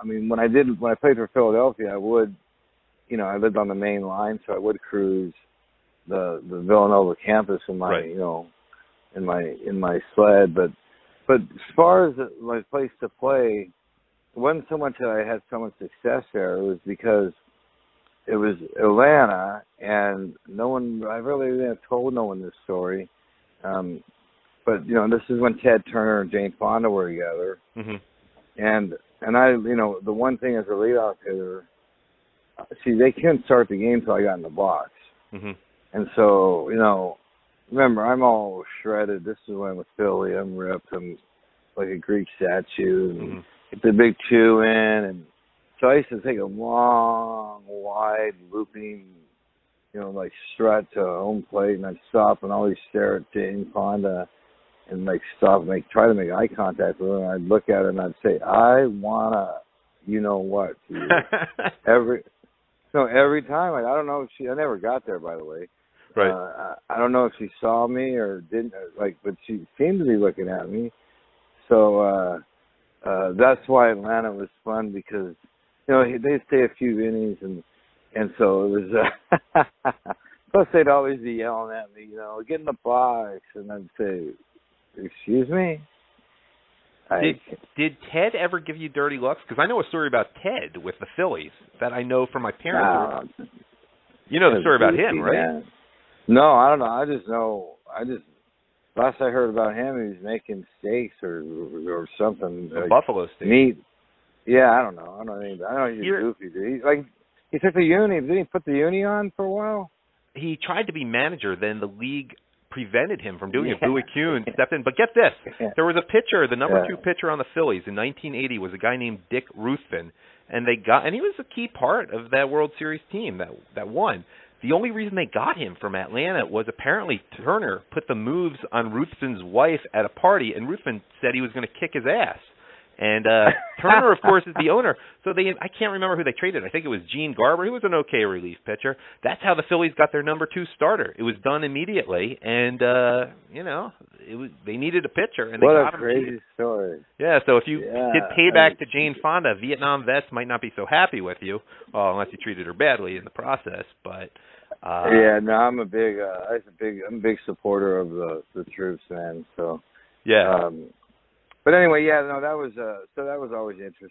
mean, when I played for Philadelphia, I would, I lived on the main line, so I would cruise the Villanova campus in my, right. In my sled. But as far as my place to play, it wasn't so much that I had so much success there. It was because it was Atlanta, and I really didn't have told no one this story. But, this is when Ted Turner and Jane Fonda were together. Mm-hmm. And I, the one thing as a leadoff hitter, they couldn't start the game until I got in the box. Mm-hmm. And so, remember, I'm all shredded. This is when I'm with Philly. I'm ripped. I'm like a Greek statue. And Mm-hmm. get the big chew in. And so I used to take a long, wide, looping, like strut to home plate, and I'd stop and always stare at Jane Fonda and stop and try to make eye contact with her, and I'd look at her and I'd say, I wanna, what? every time. I don't know if I never got there, by the way. Right. I don't know if she saw me or didn't, but she seemed to be looking at me. So that's why Atlanta was fun, because they'd stay a few innings, and so it was. Plus, they'd always be yelling at me, get in the box, and I'd say, excuse me? Did Ted ever give you dirty looks? Because I know a story about Ted with the Phillies that I know from my parents. You know the story about him, right? Man. No, I don't know. I just know. Last I heard about him, he was making steaks or something. Buffalo steak. Meat. Yeah, I don't know. I know he's goofy, dude. He took the uni. Didn't he put the uni on for a while? He tried to be manager. Then the league prevented him from doing it. Bowie Kuhn stepped in. But get this. There was a pitcher, the number 2 pitcher on the Phillies in 1980 was a guy named Dick Ruthven. And he was a key part of that World Series team that won. The only reason they got him from Atlanta was apparently Turner put the moves on Ruthven's wife at a party, and Ruthven said he was going to kick his ass. And Turner, of course, is the owner. So I can't remember who they traded. I think it was Gene Garber. He was an okay relief pitcher. That's how the Phillies got their number 2 starter. It was done immediately, and they needed a pitcher, and they got him. What a crazy story! Yeah. So if you did payback to Jane Fonda, Vietnam vets might not be so happy with you, unless you treated her badly in the process. But I'm a big supporter of the troops, man. So yeah. But anyway, that was always interesting.